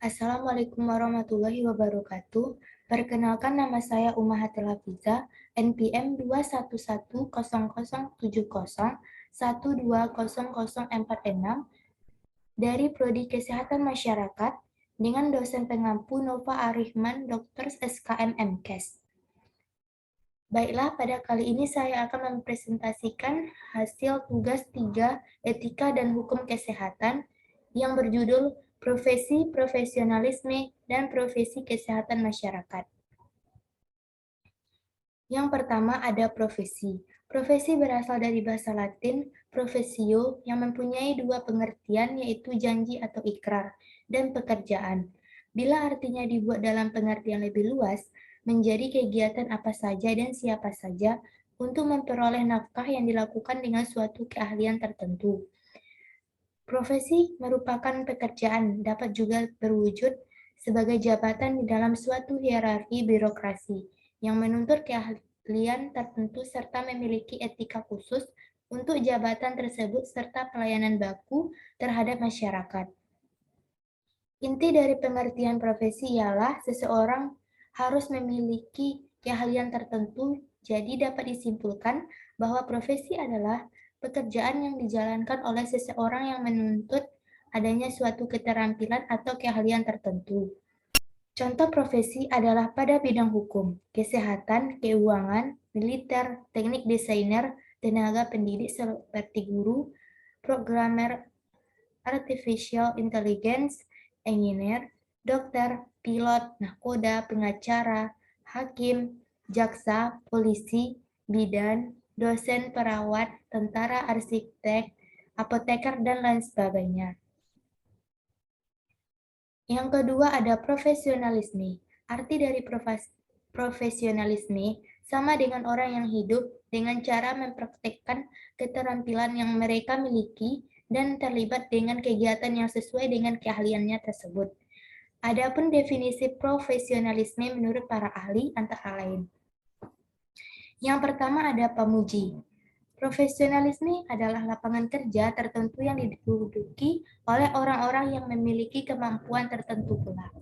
Assalamualaikum warahmatullahi wabarakatuh. Perkenalkan, nama saya Ummahatil Hafiza, NPM 2110070120046 dari Prodi Kesehatan Masyarakat dengan dosen pengampu Nova Arihman, Dr. SKM MKes. Baiklah, pada kali ini saya akan mempresentasikan hasil tugas 3 Etika dan Hukum Kesehatan yang berjudul Profesi, Profesionalisme, dan Profesi Kesehatan Masyarakat. Yang pertama ada profesi. Profesi berasal dari bahasa Latin profesio yang mempunyai dua pengertian, yaitu janji atau ikrar dan pekerjaan. Bila artinya dibuat dalam pengertian lebih luas, menjadi kegiatan apa saja dan siapa saja untuk memperoleh nafkah yang dilakukan dengan suatu keahlian tertentu. Profesi merupakan pekerjaan, dapat juga berwujud sebagai jabatan di dalam suatu hierarki birokrasi yang menuntut keahlian tertentu serta memiliki etika khusus untuk jabatan tersebut serta pelayanan baku terhadap masyarakat. Inti dari pengertian profesi ialah seseorang harus memiliki keahlian tertentu, jadi dapat disimpulkan bahwa profesi adalah pekerjaan yang dijalankan oleh seseorang yang menuntut adanya suatu keterampilan atau keahlian tertentu. Contoh profesi adalah pada bidang hukum, kesehatan, keuangan, militer, teknik desainer, tenaga pendidik seperti guru, programmer, artificial intelligence, engineer, dokter, pilot, nahkoda, pengacara, hakim, jaksa, polisi, bidan, dosen, perawat, tentara, arsitek, apoteker, dan lain sebagainya. Yang kedua ada profesionalisme. Arti dari profesionalisme sama dengan orang yang hidup dengan cara mempraktekkan keterampilan yang mereka miliki dan terlibat dengan kegiatan yang sesuai dengan keahliannya tersebut. Adapun definisi profesionalisme menurut para ahli antara lain. Yang pertama ada pemuji. Profesionalisme adalah lapangan kerja tertentu yang diduduki oleh orang-orang yang memiliki kemampuan tertentu pula.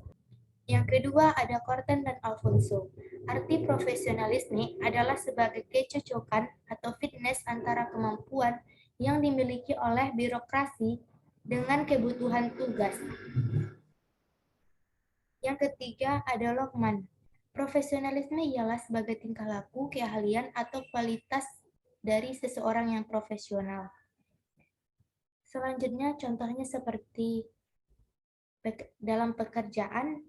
Yang kedua ada Corten dan Alfonso. Arti profesionalisme adalah sebagai kecocokan atau fitness antara kemampuan yang dimiliki oleh birokrasi dengan kebutuhan tugas. Yang ketiga ada Lokman. Profesionalisme ialah sebagai tingkah laku, keahlian, atau kualitas dari seseorang yang profesional. Selanjutnya contohnya seperti dalam pekerjaan,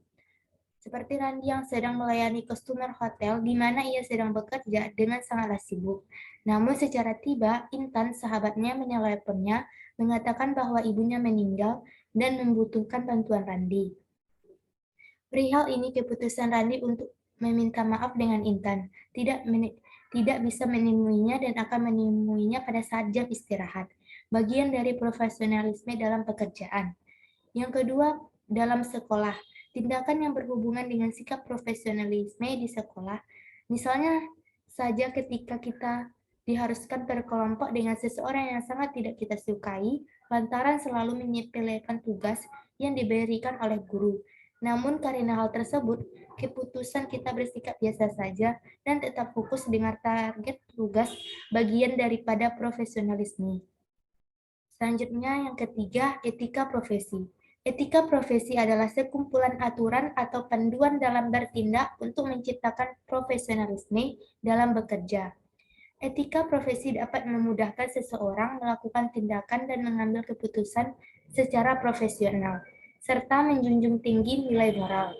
seperti Randi yang sedang melayani customer hotel di mana ia sedang bekerja dengan sangatlah sibuk. Namun secara tiba, Intan, sahabatnya, meneleponnya mengatakan bahwa ibunya meninggal dan membutuhkan bantuan Randi. Perihal ini keputusan Randi untuk meminta maaf dengan Intan, tidak bisa menemuinya dan akan menemuinya pada saat jam istirahat. Bagian dari profesionalisme dalam pekerjaan. Yang kedua, dalam sekolah. Tindakan yang berhubungan dengan sikap profesionalisme di sekolah, misalnya saja ketika kita diharuskan berkelompok dengan seseorang yang sangat tidak kita sukai, lantaran selalu menyepelekan tugas yang diberikan oleh guru. Namun karena hal tersebut, keputusan kita bersikap biasa saja dan tetap fokus dengan target tugas, bagian daripada profesionalisme. Selanjutnya yang ketiga, etika profesi. Etika profesi adalah sekumpulan aturan atau panduan dalam bertindak untuk menciptakan profesionalisme dalam bekerja. Etika profesi dapat memudahkan seseorang melakukan tindakan dan mengambil keputusan secara profesional, serta menjunjung tinggi nilai moral.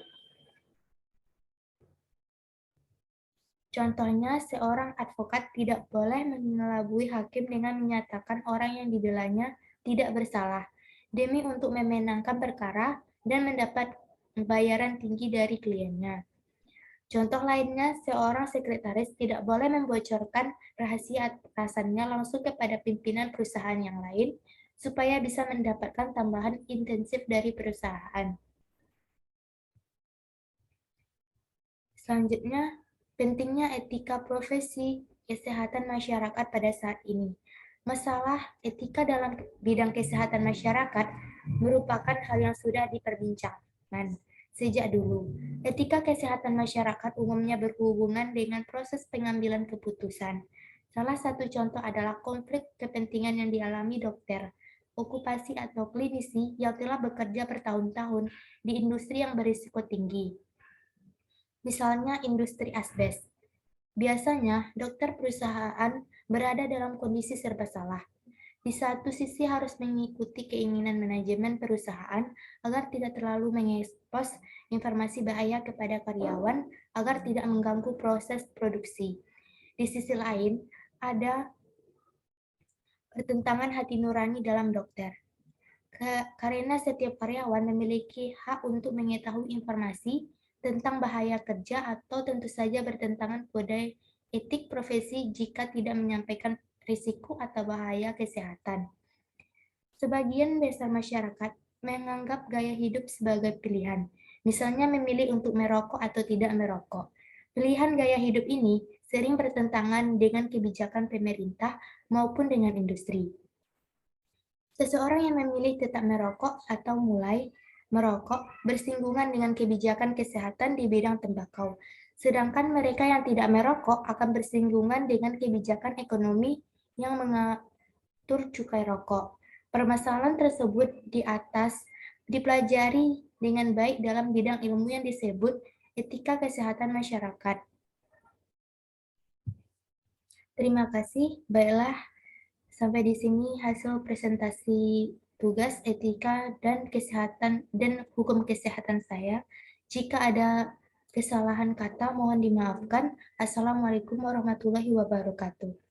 Contohnya, seorang advokat tidak boleh mengelabui hakim dengan menyatakan orang yang dibelanya tidak bersalah, demi untuk memenangkan perkara dan mendapat bayaran tinggi dari kliennya. Contoh lainnya, seorang sekretaris tidak boleh membocorkan rahasia atasannya langsung kepada pimpinan perusahaan yang lain, supaya bisa mendapatkan tambahan intensif dari perusahaan. Selanjutnya, pentingnya etika profesi kesehatan masyarakat pada saat ini. Masalah etika dalam bidang kesehatan masyarakat merupakan hal yang sudah diperbincang. Sejak dulu, etika kesehatan masyarakat umumnya berhubungan dengan proses pengambilan keputusan. Salah satu contoh adalah konflik kepentingan yang dialami dokter, okupasi atau klinisi yang telah bekerja bertahun-tahun di industri yang berisiko tinggi. Misalnya industri asbes. Biasanya, dokter perusahaan berada dalam kondisi serba salah. Di satu sisi harus mengikuti keinginan manajemen perusahaan agar tidak terlalu mengekspos informasi bahaya kepada karyawan agar tidak mengganggu proses produksi. Di sisi lain, ada pertentangan hati nurani dalam dokter. Karena setiap karyawan memiliki hak untuk mengetahui informasi tentang bahaya kerja atau tentu saja bertentangan kode etik profesi jika tidak menyampaikan risiko atau bahaya kesehatan. Sebagian besar masyarakat menganggap gaya hidup sebagai pilihan, misalnya memilih untuk merokok atau tidak merokok. Pilihan gaya hidup ini sering bertentangan dengan kebijakan pemerintah maupun dengan industri. Seseorang yang memilih tetap merokok atau mulai merokok bersinggungan dengan kebijakan kesehatan di bidang tembakau, sedangkan mereka yang tidak merokok akan bersinggungan dengan kebijakan ekonomi yang mengatur cukai rokok. Permasalahan tersebut di atas dipelajari dengan baik dalam bidang ilmu yang disebut etika kesehatan masyarakat. Terima kasih. Baiklah, sampai di sini hasil presentasi tugas etika dan kesehatan dan hukum kesehatan saya. Jika ada kesalahan kata mohon dimaafkan. Assalamualaikum warahmatullahi wabarakatuh.